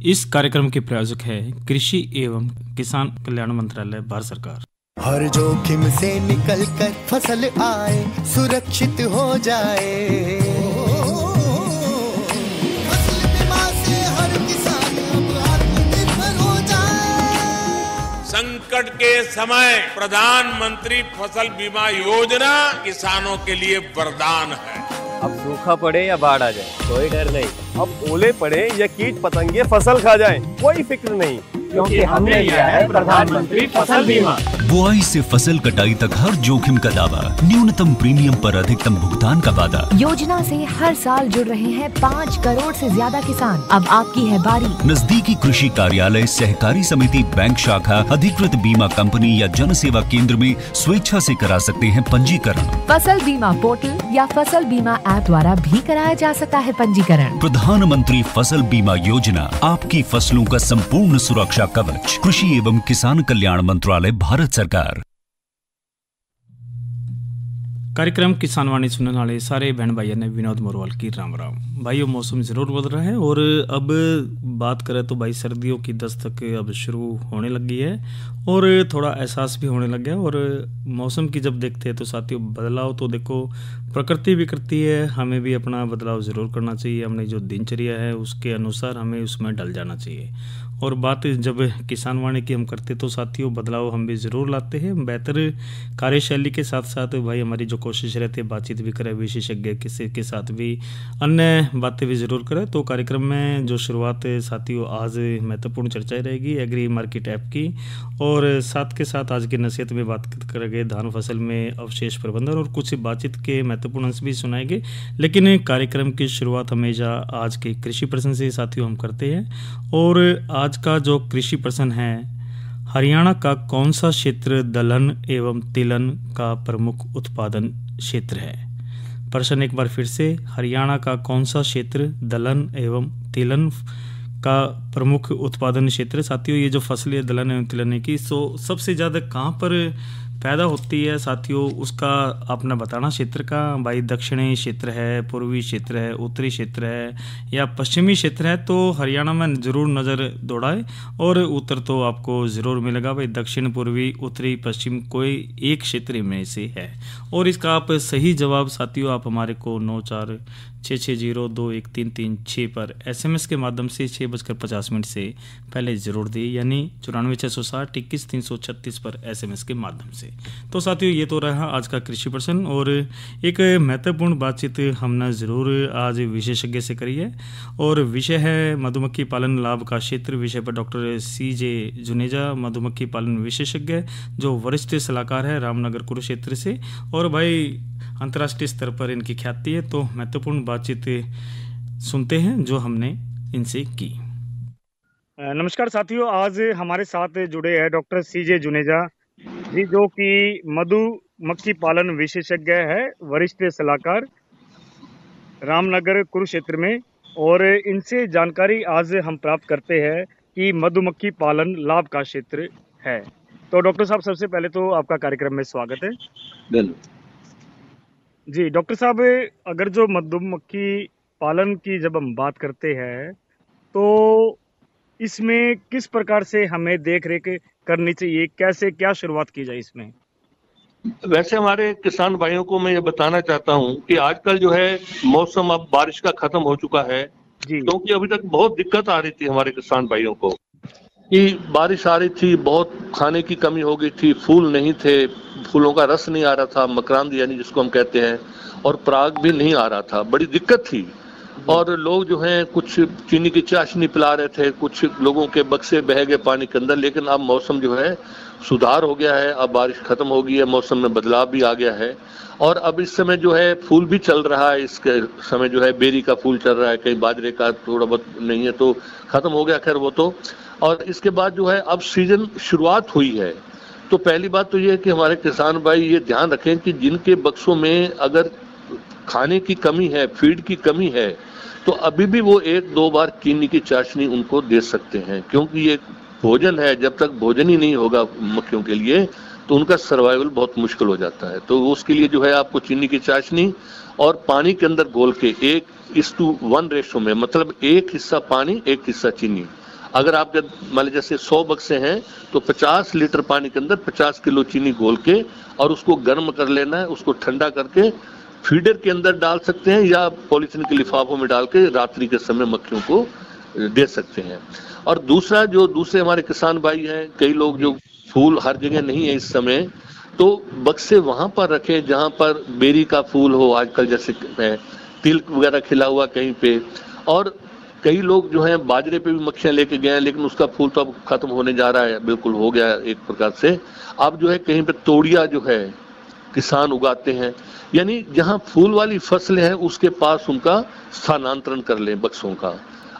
इस कार्यक्रम के प्रायोजक है कृषि एवं किसान कल्याण मंत्रालय, भारत सरकार। हर जोखिम से निकल कर फसल आए, सुरक्षित हो जाए, फसल बीमा से हर किसान अब आत्मनिर्भर हो जाए। संकट के समय प्रधानमंत्री फसल बीमा योजना किसानों के लिए वरदान है। अब सूखा पड़े या बाढ़ आ जाए कोई डर नहीं, अब ओले पड़े या कीट पतंगे फसल खा जाए कोई फिक्र नहीं, क्योंकि हमने लिया है प्रधानमंत्री फसल बीमा। बुआई से फसल कटाई तक हर जोखिम का दावा, न्यूनतम प्रीमियम पर अधिकतम भुगतान का वादा। योजना से हर साल जुड़ रहे हैं 5 करोड़ से ज्यादा किसान। अब आपकी है बारी। नजदीकी कृषि कार्यालय, सहकारी समिति, बैंक शाखा, अधिकृत बीमा कंपनी या जन सेवा केंद्र में स्वेच्छा से करा सकते हैं पंजीकरण। फसल बीमा पोर्टल या फसल बीमा ऐप द्वारा भी कराया जा सकता है पंजीकरण। प्रधानमंत्री फसल बीमा योजना, आपकी फसलों का संपूर्ण सुरक्षा कवच। कृषि एवं किसान कल्याण मंत्रालय, भारत सरकार। कार्यक्रम किसान वाणी सुनने वाले सारे बहन भाइयों ने विनोद मोरवाल की राम राम। भाइयों, मौसम ज़रूर बदल रहा है और अब बात करें तो भाई सर्दियों की दस्तक अब शुरू होने लगी है और थोड़ा एहसास भी होने लग गया। और मौसम की जब देखते हैं तो साथियों बदलाव तो देखो प्रकृति भी करती है, हमें भी अपना बदलाव ज़रूर करना चाहिए। हमने जो दिनचर्या है उसके अनुसार हमें उसमें ढल जाना चाहिए। और बात जब किसान वाणी की हम करते तो साथियों बदलाव हम भी ज़रूर लाते हैं। बेहतर कार्यशैली के साथ साथ भाई हमारी जो कोशिश रहती है बातचीत भी करें, विशेषज्ञ किसी के साथ भी अन्य बातें भी ज़रूर करें। तो कार्यक्रम में जो शुरुआत है साथियों आज महत्वपूर्ण चर्चा रहेगी एग्री मार्केट ऐप की, और साथ के साथ आज की नसीहत में बात करेंगे धान फसल में अवशेष प्रबंधन और कुछ बातचीत के महत्वपूर्ण अंश भी सुनाएंगे। लेकिन कार्यक्रम की शुरुआत हमेशा आज के कृषि प्रश्न से साथियों हम करते हैं। और आज का जो कृषि प्रश्न है, हरियाणा का कौन सा क्षेत्र दलहन एवं तिलहन का प्रमुख उत्पादन क्षेत्र है? प्रश्न एक बार फिर से, हरियाणा का कौन सा क्षेत्र दलहन एवं तिलहन का प्रमुख उत्पादन क्षेत्र? साथियों ये जो फसलें दलहन एवं तिलहन की सबसे ज़्यादा कहाँ पर पैदा होती है साथियों, उसका अपना बताना क्षेत्र का। भाई दक्षिणी क्षेत्र है, पूर्वी क्षेत्र है, उत्तरी क्षेत्र है या पश्चिमी क्षेत्र है, तो हरियाणा में ज़रूर नज़र दौड़ाए और उत्तर तो आपको ज़रूर मिलेगा। भाई दक्षिण, पूर्वी, उत्तरी, पश्चिम कोई एक क्षेत्र में से है। और इसका आप सही जवाब साथियों आप हमारे को 9466021336 पर SMS के माध्यम से 6:50 से पहले ज़रूर दी, यानी 946021 पर SMS के माध्यम से। तो साथियों ये तो रहा आज का कृषि प्रश्न। और एक महत्वपूर्ण बातचीत हमने ज़रूर आज विशेषज्ञ से करी है और विषय है मधुमक्खी पालन लाभ का क्षेत्र। विषय पर डॉक्टर CJ जुनेजा, मधुमक्खी पालन विशेषज्ञ जो वरिष्ठ सलाहकार है रामनगर कुरुक्षेत्र से, और भाई अंतर्राष्ट्रीय स्तर पर इनकी ख्याति है। तो महत्वपूर्ण बातचीत सुनते हैं जो हमने इनसे की। नमस्कार साथियों, आज हमारे साथ जुड़े हैं डॉक्टर CJ जुनेजा जी जो कि मधुमक्खी पालन विशेषज्ञ है, वरिष्ठ सलाहकार रामनगर कुरुक्षेत्र में। और इनसे जानकारी आज हम प्राप्त करते हैं कि मधुमक्खी पालन लाभ का क्षेत्र है। तो डॉक्टर साहब सबसे पहले तो आपका कार्यक्रम में स्वागत है। जी डॉक्टर साहब, अगर जो मधुमक्खी पालन की जब हम बात करते हैं तो इसमें किस प्रकार से हमें देख रेख करनी चाहिए, कैसे क्या शुरुआत की जाए इसमें? वैसे हमारे किसान भाइयों को मैं ये बताना चाहता हूँ कि आजकल जो है मौसम अब बारिश का खत्म हो चुका है, क्योंकि अभी तक बहुत दिक्कत आ रही थी हमारे किसान भाइयों को कि बारिश आ रही थी, बहुत खाने की कमी हो गई थी, फूल नहीं थे, फूलों का रस नहीं आ रहा था, मकरांद यानी जिसको हम कहते हैं, और पराग भी नहीं आ रहा था, बड़ी दिक्कत थी। और लोग जो हैं कुछ चीनी की चाशनी पिला रहे थे, कुछ लोगों के बक्से बह गए पानी के अंदर। लेकिन अब मौसम जो है सुधार हो गया है, अब बारिश खत्म हो गई है, मौसम में बदलाव भी आ गया है। और अब इस समय जो है फूल भी चल रहा है, इसके समय जो है बेरी का फूल चल रहा है, कहीं बाजरे का थोड़ा बहुत नहीं है तो खत्म हो गया, खैर वो तो। और इसके बाद जो है अब सीजन शुरुआत हुई है। तो पहली बात तो ये है कि हमारे किसान भाई ये ध्यान रखें कि जिनके बक्सों में अगर खाने की कमी है, फीड की कमी है, तो अभी भी वो 1-2 बार चीनी की चाशनी उनको दे सकते हैं, क्योंकि ये भोजन है। जब तक भोजन ही नहीं होगा मक्खियों के लिए तो उनका सर्वाइवल बहुत मुश्किल हो जाता है। तो उसके लिए जो है आपको चीनी की चाशनी और पानी के अंदर घोल के 1:1 रेशो में, मतलब 1 हिस्सा पानी 1 हिस्सा चीनी अगर आपके मान लीजिए जैसे 100 बक्से हैं तो 50 लीटर पानी के अंदर 50 किलो चीनी घोल के और उसको गर्म कर लेना है, उसको ठंडा करके फीडर के अंदर डाल सकते हैं या पॉलीथीन के लिफाफों में डाल के रात्रि के समय मक्खियों को दे सकते हैं। और दूसरा, जो दूसरे हमारे किसान भाई हैं, कई लोग जो फूल हर जगह नहीं है इस समय, तो बक्से वहां पर रखें जहां पर बेरी का फूल हो, आजकल जैसे तिल वगैरह खिला हुआ कहीं पे। और कई लोग जो हैं बाजरे पे भी मक्खियां लेके गए हैं, लेकिन उसका फूल तो अब खत्म होने जा रहा है, बिल्कुल हो गया एक प्रकार से। अब जो है कहीं पे तोड़िया जो है किसान उगाते हैं, यानी जहां फूल वाली फसलें हैं उसके पास उनका स्थानांतरण कर लें बक्सों का।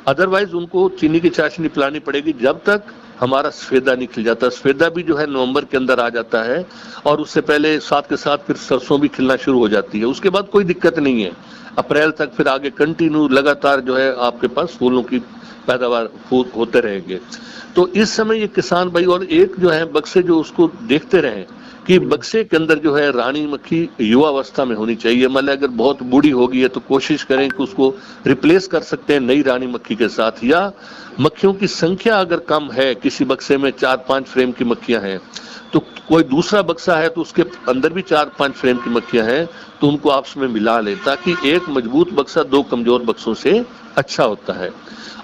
अदरवाइज उनको चीनी की चाशनी पिलानी पड़ेगी जब तक हमारा सफेदा नहीं खिल जाता। सफेदा भी जो है नवंबर के अंदर आ जाता है और उससे पहले साथ के साथ फिर सरसों भी खिलना शुरू हो जाती है। उसके बाद कोई दिक्कत नहीं है, अप्रैल तक फिर आगे कंटिन्यू लगातार जो है आपके पास फूलों की पैदावार होते रहेंगे। तो इस समय ये किसान भाई, और एक जो है बक्से जो उसको देखते रहें कि बक्से के अंदर जो है रानी मक्खी युवावस्था में होनी चाहिए। मतलब अगर बहुत बूढ़ी होगी है तो कोशिश करें कि उसको रिप्लेस कर सकते हैं नई रानी मक्खी के साथ, या मक्खियों की संख्या अगर कम है, किसी बक्से में 4-5 फ्रेम की मक्खियां हैं तो कोई दूसरा बक्सा है तो उसके अंदर भी 4-5 फ्रेम की मक्खियां हैं, तो उनको आपस में मिला लें, ताकि एक मजबूत बक्सा 2 कमजोर बक्सों से अच्छा होता है।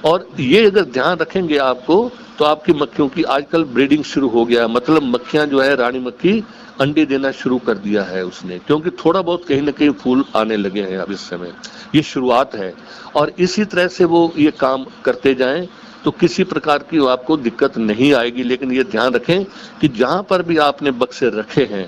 और ये अगर ध्यान रखेंगे आपको तो आपकी मक्खियों की आजकल ब्रीडिंग शुरू हो गया, मतलब मक्खियां जो है रानी मक्खी अंडे देना शुरू कर दिया है उसने, क्योंकि थोड़ा बहुत कहीं ना कहीं फूल आने लगे हैं अब इस समय। ये शुरुआत है और इसी तरह से वो ये काम करते जाएं तो किसी प्रकार की आपको दिक्कत नहीं आएगी। लेकिन ये ध्यान रखें कि जहां पर भी आपने बक्से रखे हैं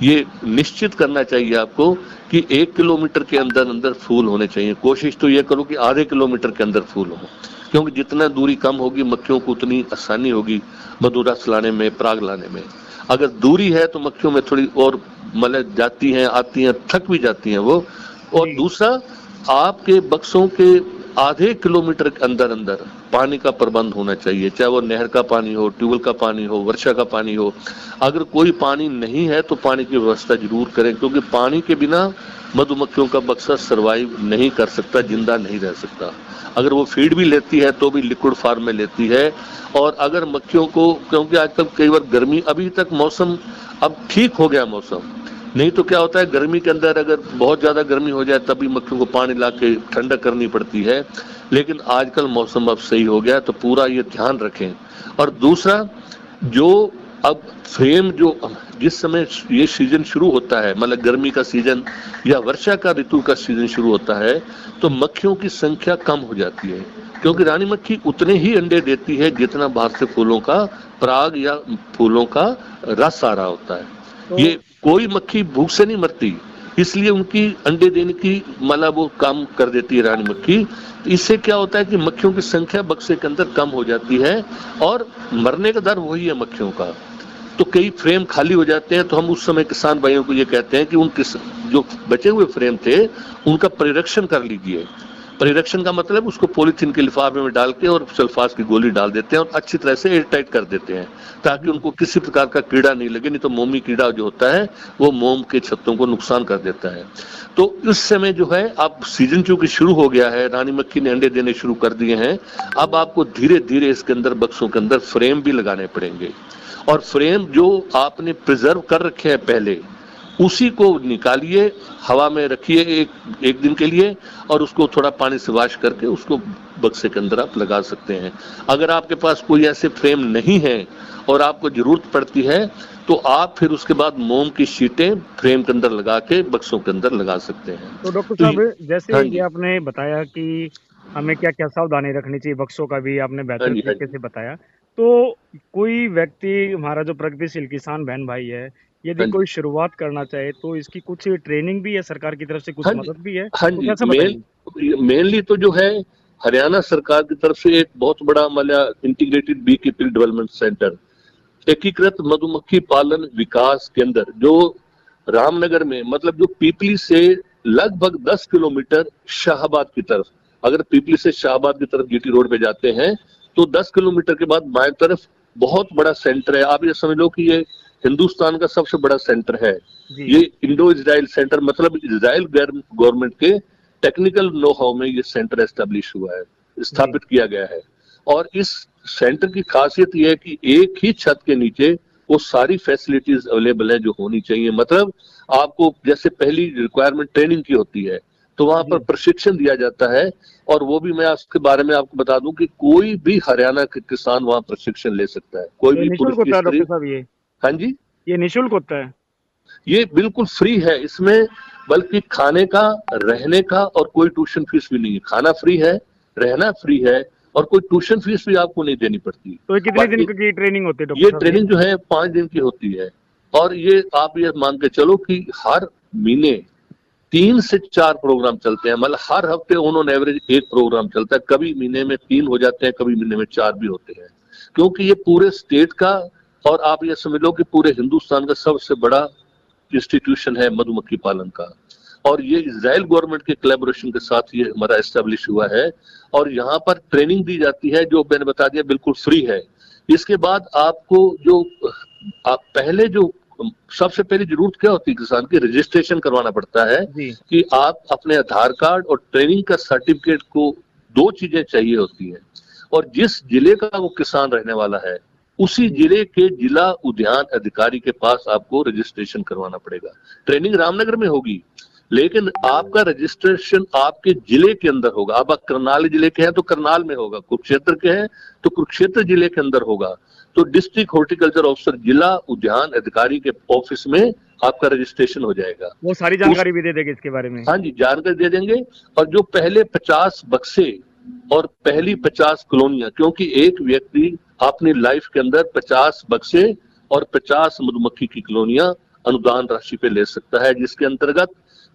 ये निश्चित करना चाहिए आपको कि 1 किलोमीटर के अंदर अंदर फूल होने चाहिए। कोशिश तो ये करो कि आधे किलोमीटर के अंदर फूल हो, क्योंकि जितना दूरी कम होगी मक्खियों को उतनी आसानी होगी मधुरस लाने में, पराग लाने में। अगर दूरी है तो मक्खियों में थोड़ी और मतलब जाती हैं, आती हैं, थक भी जाती हैं वो। और दूसरा, आपके बक्सों के आधे किलोमीटर के अंदर अंदर पानी का प्रबंध होना चाहिए, चाहे वो नहर का पानी हो, ट्यूबवेल का पानी हो, वर्षा का पानी हो। अगर कोई पानी नहीं है तो पानी की व्यवस्था जरूर करें, क्योंकि पानी के बिना मधुमक्खियों का बक्सा सरवाइव नहीं कर सकता, जिंदा नहीं रह सकता। अगर वो फीड भी लेती है तो भी लिक्विड फॉर्म में लेती है। और अगर मक्खियों को, क्योंकि आजकल कई बार गर्मी, अभी तक मौसम अब ठीक हो गया मौसम, नहीं तो क्या होता है गर्मी के अंदर अगर बहुत ज्यादा गर्मी हो जाए तभी मक्खियों को पानी ला के ठंडक करनी पड़ती है। लेकिन आजकल मौसम अब सही हो गया तो पूरा ये ध्यान रखें। और दूसरा, जो अब फ्रेम जो जिस समय ये सीजन शुरू होता है, मतलब गर्मी का सीजन या वर्षा का ऋतु का सीजन शुरू होता है, तो मक्खियों की संख्या कम हो जाती है, क्योंकि रानी मक्खी उतने ही अंडे देती है जितना बाहर से फूलों का पराग या फूलों का रस आ रहा होता है। ये कोई मक्खी भूख से नहीं मरती, इसलिए उनकी अंडे देने की मतलब वो काम कर देती है रानी मक्खी। तो इससे क्या होता है कि मक्खियों की संख्या बक्से के अंदर कम हो जाती है और मरने का दर वही है मक्खियों का। तो कई फ्रेम खाली हो जाते हैं, तो हम उस समय किसान भाइयों को ये कहते हैं कि उन जो बचे हुए फ्रेम थे उनका परिरक्षण कर लीजिए। परिरक्षण का मतलब उसको पॉलीथीन के लिफाफे में डाल के और सल्फास की गोली डाल देते हैं और अच्छी तरह से एयरटाइट कर देते हैं, ताकि उनको किसी प्रकार का कीड़ा नहीं लगे। नहीं तो मोमी कीड़ा जो होता है वो मोम के छत्तों को नुकसान कर देता है। तो इस समय जो है, अब सीजन चूंकि शुरू हो गया है, रानी मक्खी ने अंडे देने शुरू कर दिए हैं, अब आपको धीरे धीरे इसके अंदर बक्सों के अंदर फ्रेम भी लगाने पड़ेंगे। और फ्रेम जो आपने प्रिजर्व कर रखे हैं पहले, उसी को निकालिए, हवा में रखिए एक दिन के लिए और उसको थोड़ा पानी से वॉश करके उसको बक्से के अंदर आप लगा सकते हैं। अगर आपके पास कोई ऐसे फ्रेम नहीं है और आपको जरूरत पड़ती है तो आप फिर उसके बाद मोम की शीटें फ्रेम के अंदर लगा के बक्सों के अंदर लगा सकते हैं। तो डॉक्टर साहब, जैसे ये आपने बताया कि हमें क्या क्या सावधानी रखनी चाहिए, बक्सों का भी आपने बेहतर तरीके से बताया। तो कोई व्यक्ति, हमारा जो प्रगतिशील किसान बहन भाई है, यदि कोई शुरुआत करना चाहे तो इसकी कुछ ट्रेनिंग भी है सरकार की तरफ से, कुछ मदद भी है? हाँ जी, मेनली तो जो है हरियाणा सरकार की तरफ से एक बहुत बड़ा मतलब integrated beekeeping development centre, एकीकृत मधुमक्खी पालन विकास केंद्र, जो रामनगर में, मतलब जो पीपली से लगभग 10 किलोमीटर शाहबाद की तरफ, अगर पीपली से शाहबाद की तरफ जीटी रोड पे जाते हैं तो 10 किलोमीटर के बाद बाएं तरफ बहुत बड़ा सेंटर है। आप ये समझ लो कि ये हिंदुस्तान का सबसे बड़ा सेंटर है। ये इंडो इजराइल सेंटर, मतलब इजराइल गवर्नमेंट के टेक्निकल नो हाउ में ये सेंटर एस्टेब्लिश हुआ है, स्थापित किया गया है। और इस सेंटर की खासियत यह है कि एक ही छत के नीचे वो सारी फैसिलिटीज अवेलेबल है जो होनी चाहिए। मतलब आपको जैसे पहली रिक्वायरमेंट ट्रेनिंग की होती है, तो वहां पर प्रशिक्षण दिया जाता है, और वो भी मैं उसके बारे में आपको बता दूं कि कोई भी हरियाणा के किसान वहां प्रशिक्षण ले सकता है। कोई भी निःशुल्क होता है डॉक्टर साहब ये? हाँ जी, ये निःशुल्क होता है? ये बिल्कुल फ्री है। इसमें बल्कि खाने का, रहने का और कोई ट्यूशन फीस भी नहीं है। खाना फ्री है, रहना फ्री है, और कोई ट्यूशन फीस भी आपको नहीं देनी पड़ती। तो कितने दिन की ट्रेनिंग होती है डॉक्टर ये साहब? ट्रेनिंग जो है 5 दिन की होती है, और ये आप ये मान के चलो कि हर महीने 3 से 4 प्रोग्राम चलते हैं। मतलब हर हफ्ते ऑन एवरेज 1 प्रोग्राम चलता है। कभी महीने में 3 हो जाते हैं, कभी महीने में 4 भी होते हैं, क्योंकि ये पूरे स्टेट का, और आप ये समझ लो कि पूरे हिंदुस्तान का सबसे बड़ा इंस्टीट्यूशन है मधुमक्खी पालन का। और ये इजराइल गवर्नमेंट के कोलैबोरेशन के साथ ये हमारा एस्टेब्लिश हुआ है, और यहाँ पर ट्रेनिंग दी जाती है जो मैंने बता दिया बिल्कुल फ्री है। इसके बाद आपको जो आप पहले जो सबसे पहली जरूरत क्या होती है किसान की, रजिस्ट्रेशन करवाना पड़ता है कि आप अपने आधार कार्ड और ट्रेनिंग का सर्टिफिकेट को, 2 चीजें चाहिए होती है। और जिस जिले का वो किसान रहने वाला है उसी जिले के जिला उद्यान अधिकारी के पास आपको रजिस्ट्रेशन करवाना पड़ेगा। ट्रेनिंग रामनगर में होगी, लेकिन आपका रजिस्ट्रेशन आपके जिले के अंदर होगा। अब आप करनाल जिले के हैं तो करनाल में होगा, कुरुक्षेत्र के हैं तो कुरुक्षेत्र जिले के अंदर होगा। तो डिस्ट्रिक्ट हॉर्टिकल्चर ऑफिसर, जिला उद्यान अधिकारी के ऑफिस में आपका रजिस्ट्रेशन हो जाएगा। वो सारी जानकारी भी दे देंगे इसके बारे में? हाँ जी, जानकारी दे देंगे। और जो पहले 50 बक्से और पहली 50 कॉलोनियां, क्योंकि एक व्यक्ति अपनी लाइफ के अंदर 50 बक्से और 50 मधुमक्खी की कॉलोनियां अनुदान राशि पे ले सकता है, जिसके अंतर्गत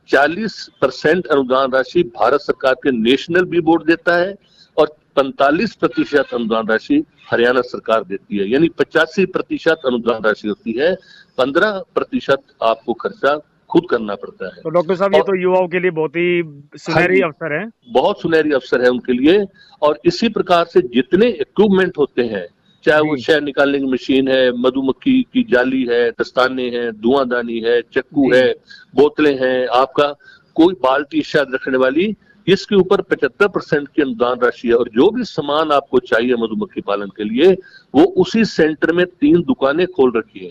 40% अनुदान राशि भारत सरकार के नेशनल बी बोर्ड देता है, और 45% अनुदान राशि हरियाणा सरकार देती है। यानी 85% अनुदान राशि होती है, 15% आपको खर्चा खुद करना पड़ता है। तो डॉक्टर साहब ये तो युवाओं के लिए बहुत ही सुनहरी अवसर है। बहुत सुनहरी अवसर है उनके लिए। और इसी प्रकार से जितने इक्विपमेंट होते हैं, चाहे वो शहद निकालने की मशीन है, मधुमक्खी की जाली है, दस्ताने हैं, धुआंदानी है, चक्कू है, बोतलें हैं, आपका कोई बाल्टी शहद रखने वाली, इसके ऊपर 75% की अनुदान राशि है। और जो भी सामान आपको चाहिए मधुमक्खी पालन के लिए, वो उसी सेंटर में 3 दुकानें खोल रखी है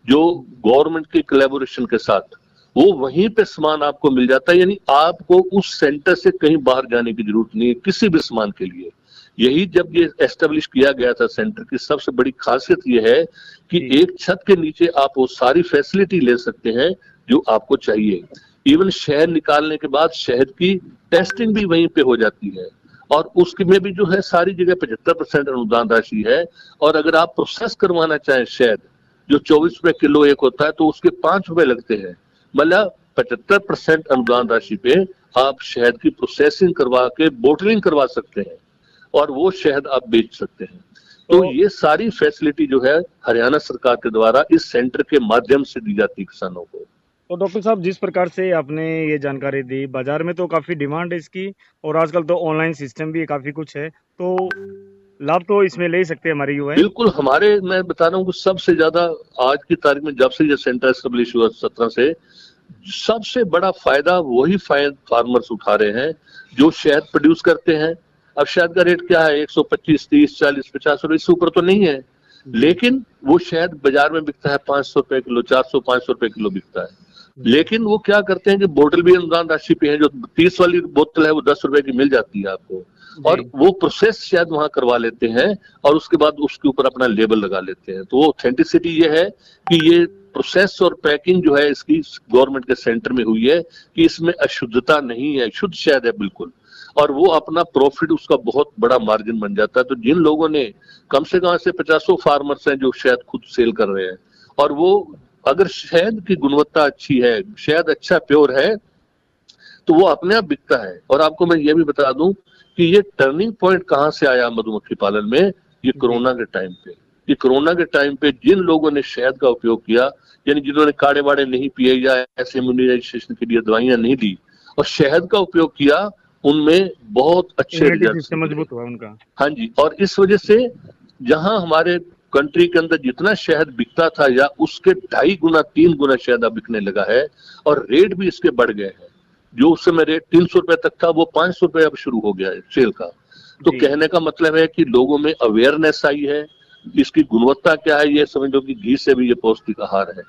जो गवर्नमेंट के कोलैबोरेशन के साथ, वो वहीं पे सामान आपको मिल जाता है। यानी आपको उस सेंटर से कहीं बाहर जाने की जरूरत नहीं है किसी भी सामान के लिए। यही जब ये एस्टेब्लिश किया गया था सेंटर की सबसे बड़ी खासियत ये है कि एक छत के नीचे आप वो सारी फैसिलिटी ले सकते हैं जो आपको चाहिए। इवन शहद निकालने के बाद शहद की टेस्टिंग भी वहीं पे हो जाती है, और उसके में भी जो है सारी जगह 75% अनुदान राशि है। और अगर आप प्रोसेस करवाना चाहें शहद, जो 24 रुपए किलो एक होता है, तो उसके 5 रुपए लगते हैं। मतलब 75% अनुदान राशि पे आप शहद की प्रोसेसिंग करवा के बोटलिंग करवा सकते हैं, और वो शहद आप बेच सकते हैं। तो ये सारी फैसिलिटी जो है हरियाणा सरकार के द्वारा इस सेंटर के माध्यम से दी जाती है किसानों को। तो डॉक्टर साहब जिस प्रकार से आपने ये जानकारी दी, बाजार में तो काफी डिमांड है इसकी, और आजकल तो ऑनलाइन सिस्टम भी काफी कुछ है, तो लाभ तो इसमें ले ही सकते हैं हमारे युवा। बिल्कुल, हमारे मैं बता रहा हूँ कि सबसे ज्यादा आज की तारीख में जब से ये सेंटर एस्टेब्लिश हुआ 17 से, सबसे बड़ा फायदा वही फार्मर्स उठा रहे हैं जो शहद प्रोड्यूस करते हैं। अब शहद का रेट क्या है, 125, 30, 40, 50 रुपए, इससे ऊपर तो नहीं है, लेकिन वो शहद बाजार में बिकता है 500 रुपए किलो, 400, 500 रुपए किलो बिकता है। लेकिन वो क्या करते हैं कि बोतल भी अनुदान राशि पे है, जो 30 वाली बोतल है वो 10 रुपए की मिल जाती है आपको, और वो प्रोसेस शायद वहां करवा लेते हैं, और उसके बाद उसके ऊपर अपना लेबल लगा लेते हैं। तो वो ऑथेंटिसिटी ये है कि ये प्रोसेस और पैकिंग जो है इसकी गवर्नमेंट के सेंटर में हुई है, कि इसमें अशुद्धता नहीं है, शुद्ध शहद है बिल्कुल, और वो अपना प्रॉफिट उसका बहुत बड़ा मार्जिन बन जाता है। तो जिन लोगों ने कम से 50 फार्मर्स हैं जो शहद खुद सेल कर रहे हैं, और वो अगर शहद की गुणवत्ता अच्छी है, शहद अच्छा प्योर है, तो वो अपने आप बिकता है। और आपको मैं ये भी बता दूं कि ये टर्निंग पॉइंट कहां से आया मधुमक्खी पालन में, ये कोरोना के टाइम पे। ये कोरोना के टाइम पे जिन लोगों ने शहद का उपयोग किया, यानी जिन्होंने काढ़े वाड़े नहीं पिए या ऐसे इम्यूनाइजेशन के लिए दवाइयां नहीं दी और शहद का उपयोग किया, उनमें बहुत अच्छे रिजल्ट मजबूत हुआ उनका। हाँ जी, और इस वजह से जहां हमारे कंट्री के अंदर जितना शहद बिकता था या उसके 2.5 गुना 3 गुना शहद अब बिकने लगा है, और रेट भी इसके बढ़ गए हैं। जो उस समय रेट 300 रुपए तक था, वो 500 रुपए अब शुरू हो गया है सेल का। तो कहने का मतलब है कि लोगों में अवेयरनेस आई है, इसकी गुणवत्ता क्या है, ये समझ लो कि घी से भी ये पौष्टिक आहार है।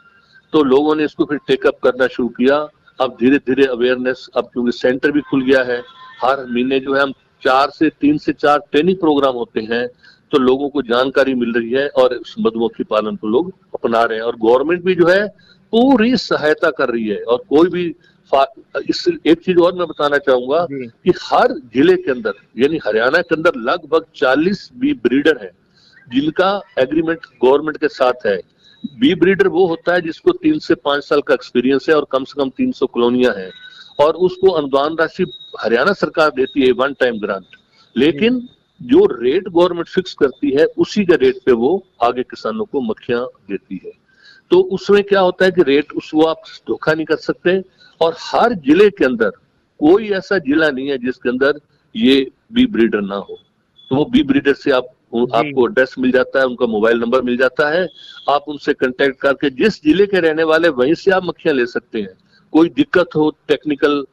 तो लोगों ने इसको फिर टेकअप करना शुरू किया। अब धीरे धीरे अवेयरनेस, अब क्योंकि सेंटर भी खुल गया है, हर महीने जो है हम 3 से 4 ट्रेनिंग प्रोग्राम होते हैं, तो लोगों को जानकारी मिल रही है और इस मधुमक्खी पालन को लोग अपना रहे हैं। और गवर्नमेंट भी जो है पूरी सहायता कर रही है। और कोई भी इस एक चीज और मैं बताना चाहूंगा कि हर जिले के अंदर, यानी हरियाणा के अंदर लगभग 40 बी ब्रीडर है जिनका एग्रीमेंट गवर्नमेंट के साथ है। बी ब्रीडर वो होता है जिसको 3 से 5 साल का एक्सपीरियंस है और कम से कम 300 कॉलोनियां हैं, और उसको अनुदान राशि हरियाणा सरकार देती है, 1 टाइम ग्रांट। लेकिन जो रेट गवर्नमेंट फिक्स करती है उसी के रेट पे वो आगे किसानों को मक्खियां देती है। तो उसमें क्या होता है कि रेट उसको आप धोखा नहीं कर सकते। और हर जिले के अंदर कोई ऐसा जिला नहीं है जिसके अंदर ये बी ब्रीडर ना हो। तो वो बी ब्रीडर से आपको एड्रेस मिल जाता है, उनका मोबाइल नंबर मिल जाता है, आप उनसे कांटेक्ट करके जिस जिले के रहने वाले वहीं से आप मक्खियां ले सकते हैं। कोई दिक्कत हो टेक्निकल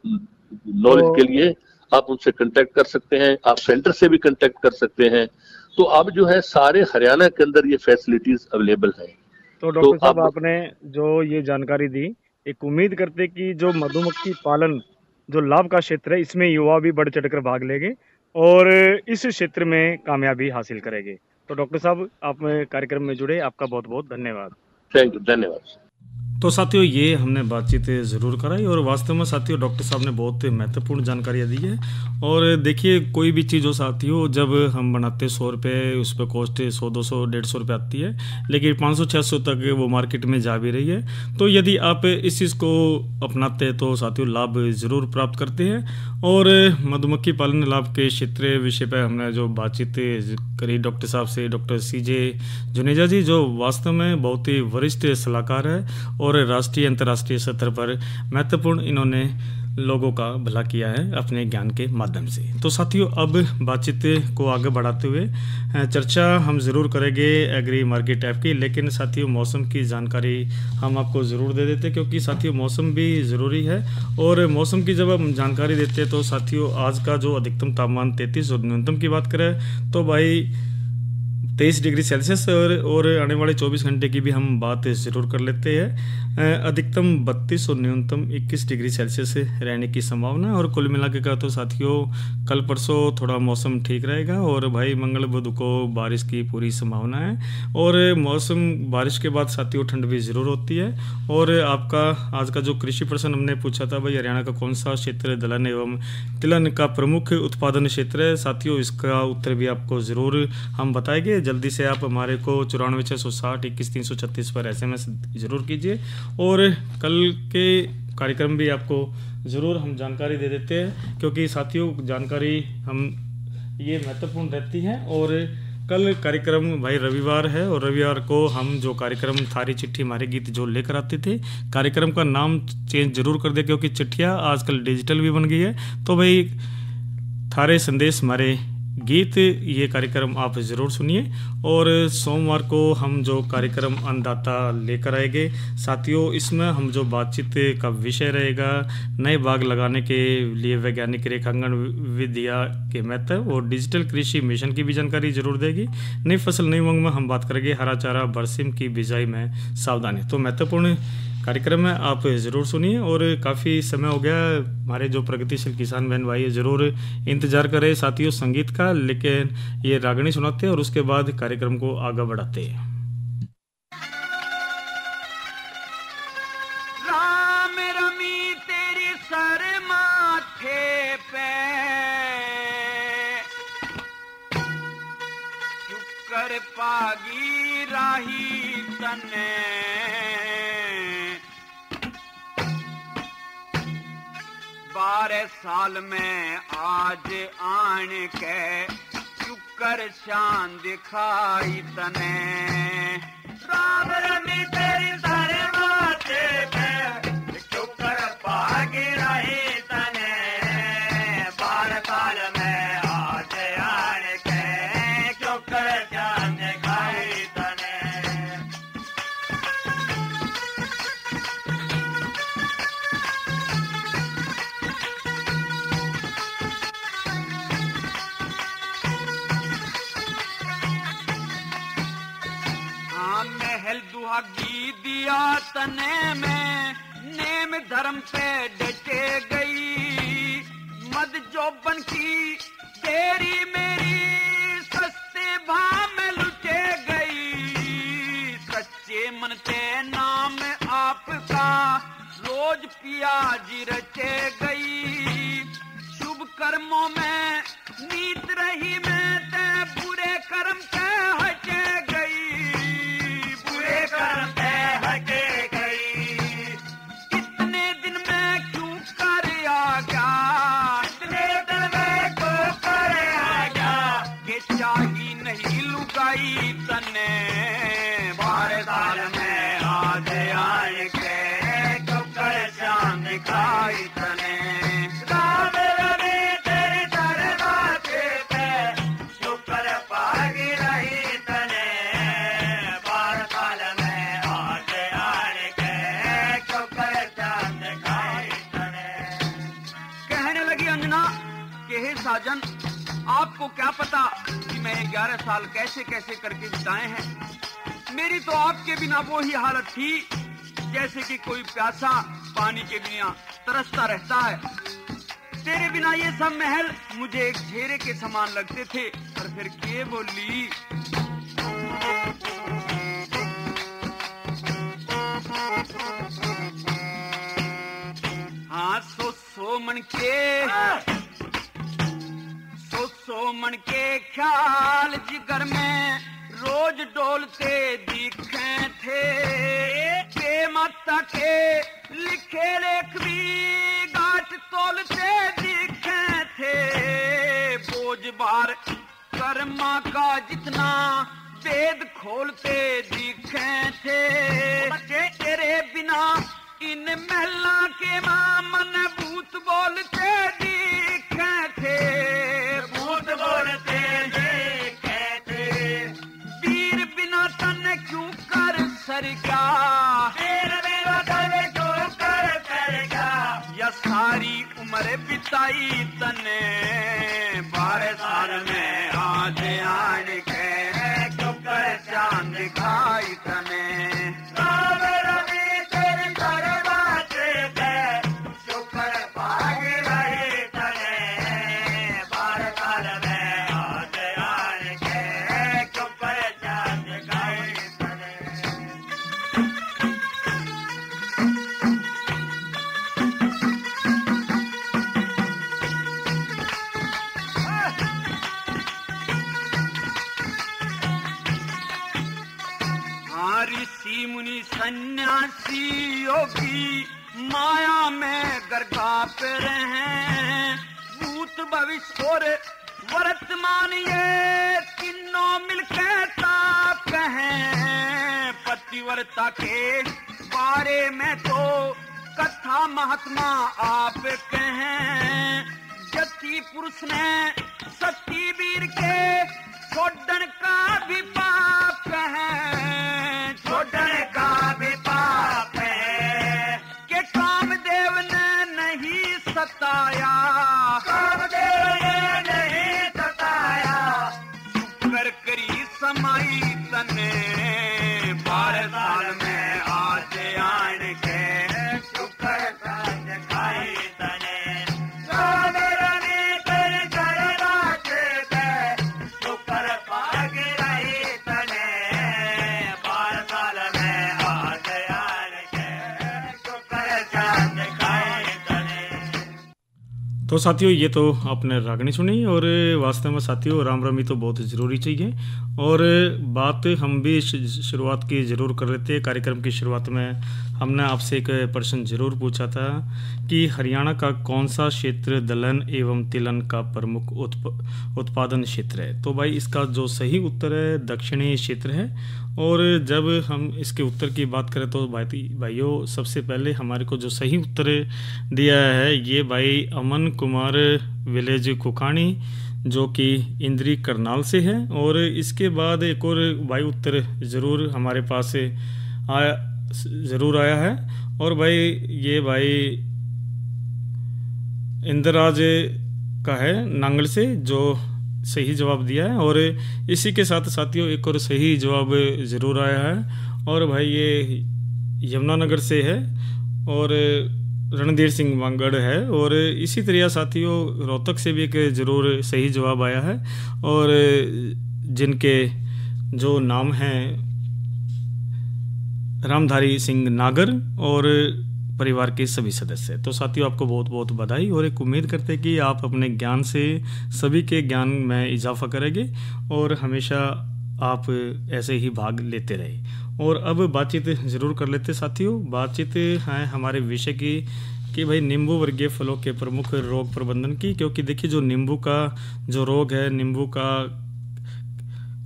नॉलेज के लिए आप उनसे कांटेक्ट कर सकते हैं, आप सेंटर से भी कांटेक्ट कर सकते हैं। तो अब जो है सारे हरियाणा के अंदर ये फैसिलिटीज अवेलेबल है। तो डॉक्टर साहब आपने जो ये जानकारी दी, एक उम्मीद करते कि जो मधुमक्खी पालन जो लाभ का क्षेत्र है इसमें युवा भी बढ़ चढ़कर भाग लेंगे और इस क्षेत्र में कामयाबी हासिल करेंगे। तो डॉक्टर साहब आप कार्यक्रम में जुड़े, आपका बहुत बहुत धन्यवाद। थैंक यू, धन्यवाद। तो साथियों ये हमने बातचीत ज़रूर कराई और वास्तव में साथियों डॉक्टर साहब ने बहुत महत्वपूर्ण जानकारियाँ दी है। और देखिए कोई भी चीज़ हो साथियों, जब हम बनाते 100 रुपये, उस पर कॉस्ट 100, 200, 150 रुपये आती है, लेकिन 500, 600 तक वो मार्केट में जा भी रही है। तो यदि आप इस चीज़ को अपनाते हैं तो साथियों लाभ ज़रूर प्राप्त करते हैं। और मधुमक्खी पालन लाभ के क्षेत्र विषय पर हमने जो बातचीत करी डॉक्टर साहब से, डॉक्टर CJ जुनेजा जी, जो वास्तव में बहुत ही वरिष्ठ सलाहकार है और राष्ट्रीय अंतर्राष्ट्रीय स्तर पर महत्वपूर्ण इन्होंने लोगों का भला किया है अपने ज्ञान के माध्यम से। तो साथियों अब बातचीत को आगे बढ़ाते हुए चर्चा हम ज़रूर करेंगे एग्री मार्केट ऐप की, लेकिन साथियों मौसम की जानकारी हम आपको ज़रूर दे देते हैं क्योंकि साथियों मौसम भी ज़रूरी है। और मौसम की जब हम जानकारी देते हैं तो साथियों आज का जो अधिकतम तापमान 33 और न्यूनतम की बात करें तो भाई 23 डिग्री सेल्सियस और आने वाले 24 घंटे की भी हम बात ज़रूर कर लेते हैं। अधिकतम 32 और न्यूनतम 21 डिग्री सेल्सियस रहने की संभावना है। और कुल मिला के कहा तो साथियों कल परसों थोड़ा मौसम ठीक रहेगा और भाई मंगल बुध को बारिश की पूरी संभावना है। और मौसम बारिश के बाद साथियों ठंड भी ज़रूर होती है। और आपका आज का जो कृषि प्रश्न हमने पूछा था भाई हरियाणा का कौन सा क्षेत्र दलहन एवं तिलहन का प्रमुख उत्पादन क्षेत्र है, साथियों इसका उत्तर भी आपको ज़रूर हम बताएंगे। जल्दी से आप हमारे को 94 660 21 336 पर SMS ज़रूर कीजिए। और कल के कार्यक्रम भी आपको ज़रूर हम जानकारी दे देते हैं क्योंकि साथियों जानकारी हम ये महत्वपूर्ण रहती है। और कल कार्यक्रम भाई रविवार है और रविवार को हम जो कार्यक्रम थारी चिट्ठी हमारे गीत जो लेकर आते थे, कार्यक्रम का नाम चेंज जरूर कर दे क्योंकि चिट्ठियाँ आजकल डिजिटल भी बन गई है। तो भाई थारे संदेश हमारे गीत ये कार्यक्रम आप ज़रूर सुनिए। और सोमवार को हम जो कार्यक्रम अन्नदाता लेकर आएंगे साथियों, इसमें हम जो बातचीत का विषय रहेगा नए बाग लगाने के लिए वैज्ञानिक रेखांकन विधिया के महत्व और डिजिटल कृषि मिशन की भी जानकारी जरूर देगी। नई फसल नई उमंग में हम बात करेंगे हरा चारा बरसिम की बिजाई में सावधानी। तो महत्वपूर्ण कार्यक्रम है, आप ज़रूर सुनिए। और काफ़ी समय हो गया, हमारे जो प्रगतिशील किसान बहन भाई ज़रूर इंतज़ार करें साथियों संगीत का, लेकिन ये रागनी सुनाते हैं और उसके बाद कार्यक्रम को आगे बढ़ाते हैं। राम रमी तेरी सर माथे पे चुकर पागी राही तने 12 साल में आज आन के शुक्र शान दिखाई तने। राम रमी तेरी सारे माथे पे शुक्र पागी रही तने 12 साल में आज आन के शुक्र शान दिखाई तने। भागी दिया तने में, नेम धर्म पे डटे गई, मद जोबन की तेरी मेरी सस्ते भाव में लुटे गई। सच्चे मन ते नाम आपका रोज पियाजी रचे गई। शुभ कर्मों में नीत रही मैं ते बुरे कर्म ते हटे गई, बुरे कर्म ते हटे गई। इतने दिन में क्यों कर आ गया, इतने दिन में क्यों कर आ गया, कि चाही नहीं लुगाई तने, 12 साल में आज आए के दिखाई तने। राम रवि तेरी दरबार पे शुक्र पागी रही तने, 12 साल में आज आने के शुक्र चांद दिखाई तने। कहने लगी अंजना कि हे साजन, आपको क्या पता कि मैं 11 साल कैसे कैसे करके बिताए हैं। मेरी तो आपके बिना वो ही हालत थी जैसे कि कोई प्यासा पानी के बिना तरसता रहता है। तेरे बिना ये सब महल मुझे एक घेरे के समान लगते थे। और फिर के बोली, हाँ सो मन के ख्याल जिगर में रोज डोलते दिखे थे। माता के लिखे लेख भी गांठ तोलते दिखे थे। बोझ बार कर्मा का जितना वेद खोलते दिखे थे। तेरे बिना इन महला के मन भूत बोलते दिखे थे, भूत बोलते दिखे थे। वीर बिना तन क्यों कर सरगा, या सारी उम्र बिताई तने, 12 साल में आज आन के शुक्र चांद दिखाई तने। राम रवि तेरी दरबार पे शुक्र पाग रही तने, 12 साल में आज आन के शुक्र चांद दिखाई तने। ऋषि मुनि सन्यासी योगी माया में गर्भाप रहे। भूत भविष्य और वर्तमान ये तीनों मिलकर ताप कहें। पतिव्रता के बारे में तो कथा महात्मा आप कहें। जति पुरुष ने सती वीर के छोड़न का भी पाप है, छोड़न का भी पाप है। कि कामदेव ने नहीं सताया, कामदेव ने नहीं सताया। शुक्र करी समाई तने, 12 साल में आज आन के शुक्र चांद दिखाई तने। तो साथियों, ये तो आपने रागनी सुनी और वास्तव में साथियों रामरमी तो बहुत ज़रूरी चाहिए। और बात हम भी शुरुआत की ज़रूर कर रहे थे। कार्यक्रम की शुरुआत में हमने आपसे एक प्रश्न ज़रूर पूछा था कि हरियाणा का कौन सा क्षेत्र दलहन एवं तिलहन का प्रमुख उत्पादन क्षेत्र है। तो भाई इसका जो सही उत्तर है दक्षिणी क्षेत्र है। और जब हम इसके उत्तर की बात करें तो भाइयों सबसे पहले हमारे को जो सही उत्तर दिया है ये भाई अमन कुमार विलेज कुकानी जो कि इंद्री करनाल से है। और इसके बाद एक और भाई उत्तर ज़रूर हमारे पास ज़रूर आया है। और भाई ये भाई इंद्रराज का है नांगल से जो सही जवाब दिया है। और इसी के साथ साथियों एक और सही जवाब ज़रूर आया है और भाई ये यमुनानगर से है और रणधीर सिंह वांगड़ है। और इसी तरह साथियों रोहतक से भी एक ज़रूर सही जवाब आया है और जिनके जो नाम हैं रामधारी सिंह नागर और परिवार के सभी सदस्य। तो साथियों आपको बहुत बहुत बधाई और एक उम्मीद करते हैं कि आप अपने ज्ञान से सभी के ज्ञान में इजाफा करेंगे और हमेशा आप ऐसे ही भाग लेते रहे। और अब बातचीत ज़रूर कर लेते साथियों। बातचीत है हमारे विषय की कि भाई नींबू वर्गीय फलों के प्रमुख रोग प्रबंधन की, क्योंकि देखिए जो नींबू का जो रोग है, नींबू का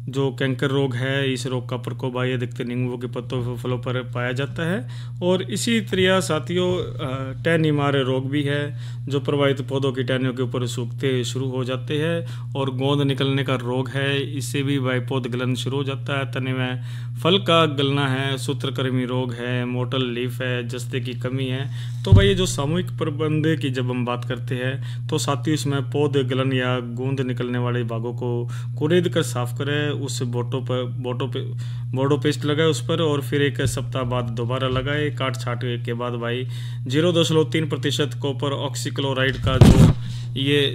जो कैंकर रोग है, इस रोग का प्रकोप भाई अधिकतर नींबू के पत्तों फलों पर पाया जाता है। और इसी तरह साथियों टहनीमार रोग भी है जो प्रभावित पौधों की टहनियों के ऊपर सूखते शुरू हो जाते हैं। और गोंद निकलने का रोग है, इससे भी भाई पौध गलन शुरू हो जाता है, तने में फल का गलना है, सूत्रकृमि रोग है, मोटल लीफ है, जस्ते की कमी है। तो भाई ये जो सामूहिक प्रबंध की जब हम बात करते हैं तो साथियों इसमें पौध गलन या गूंद निकलने वाले भागों को कुरेद कर साफ करें, उस बोटो पेस्ट लगाए उस पर और फिर एक सप्ताह बाद दोबारा लगाए। काट छाट के बाद भाई 0.3% कॉपर ऑक्सीक्लोराइड का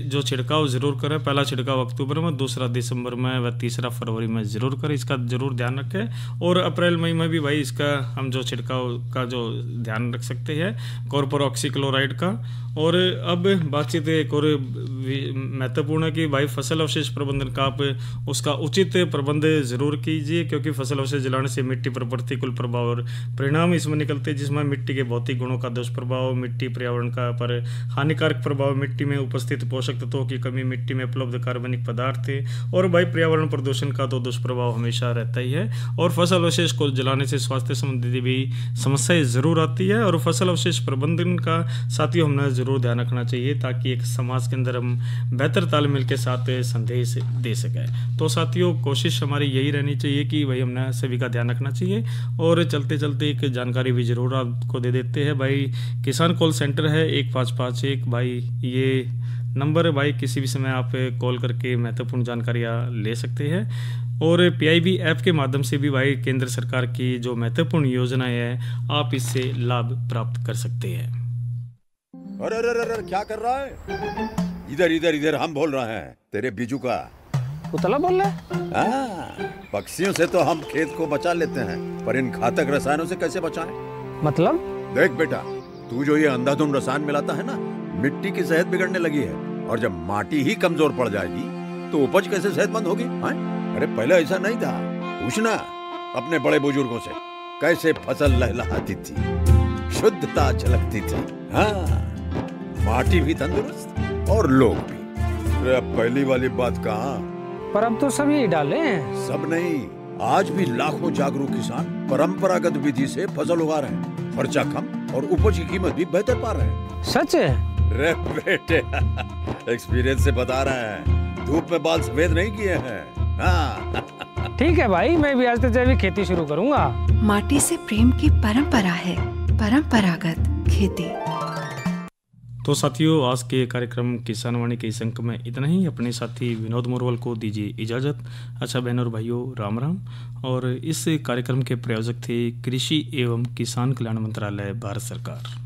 जो छिड़काव ज़रूर करें। पहला छिड़काव अक्टूबर में, दूसरा दिसंबर में व तीसरा फरवरी में ज़रूर करें। इसका ज़रूर ध्यान रखें। और अप्रैल मई में भी भाई इसका हम जो छिड़काव का जो ध्यान रख सकते हैं कॉपर ऑक्सीक्लोराइड का। और अब बातचीत एक और महत्वपूर्ण है कि भाई फसल अवशेष प्रबंधन का आप उसका उचित प्रबंध ज़रूर कीजिए, क्योंकि फसल अवशेष जलाने से मिट्टी पर प्रतिकूल प्रभाव और परिणाम इसमें निकलते हैं, जिसमें मिट्टी के भौतिक गुणों का दुष्प्रभाव, मिट्टी पर्यावरण का पर हानिकारक प्रभाव, मिट्टी में उपस्थित पोषक तत्वों की कमी, मिट्टी में उपलब्ध कार्बनिक पदार्थ और भाई पर्यावरण प्रदूषण का तो दुष्प्रभाव हमेशा रहता ही है। और फसल अवशेष को जलाने से स्वास्थ्य संबंधी भी समस्याएं ज़रूर आती है। और फसल अवशेष प्रबंधन का साथियों हमने ज़रूर ध्यान रखना चाहिए ताकि एक समाज के अंदर हम बेहतर तालमेल के साथ संदेश दे सकें। तो साथियों कोशिश हमारी यही रहनी चाहिए कि भाई हमने सभी का ध्यान रखना चाहिए। और चलते चलते एक जानकारी भी ज़रूर आपको दे देते हैं भाई। किसान कॉल सेंटर है 1551 भाई, ये नंबर है भाई, किसी भी समय आप कॉल करके महत्वपूर्ण जानकारियाँ ले सकते हैं। और PIB ऐप के माध्यम से भी भाई केंद्र सरकार की जो महत्वपूर्ण योजनाएं हैं आप इससे लाभ प्राप्त कर सकते हैं। अरे अरे अरे क्या कर रहा है? इधर इधर इधर हम बोल रहे हैं तेरे बीजू का। उतला बोल रहा है? पक्षियों से तो हम खेत को बचा लेते हैं, पर इन घातक रसायनों से कैसे बचाएं? मतलब? देख बेटा, तू जो ये अंधाधुंध रसायन मिलाता है ना, मिट्टी की सेहत बिगड़ने लगी है। और जब माटी ही कमजोर पड़ जाएगी तो उपज कैसे सेहतमंद होगी? अरे पहले ऐसा नहीं था। पूछना अपने बड़े बुजुर्गों से, कैसे फसल लहलहाती थी, शुद्धता झलकती थी। हाँ, माटी भी तंदुरुस्त और लोग भी। अरे अब पहली वाली बात कहाँ? पर अब तो सब यही डाले हैं। सब नहीं, आज भी लाखों जागरूक किसान परंपरागत विधि से फसल उगा रहे हैं। खर्चा कम और उपज की कीमत भी बेहतर पा रहे हैं। सच है? रे बेटे एक्सपीरियंस से बता रहे हैं, धूप में बाल सफेद नहीं किए हैं। हाँ। ठीक है भाई, मैं भी आज से जैविक खेती शुरू करूंगा। माटी से प्रेम की परंपरा है परंपरागत खेती। तो साथियों आज के कार्यक्रम किसान वाणी के इस अंक में इतना ही। अपने साथी विनोद मोरवाल को दीजिए इजाज़त। अच्छा बहन और भाइयों, राम राम। और इस कार्यक्रम के प्रायोजक थे कृषि एवं किसान कल्याण मंत्रालय, भारत सरकार।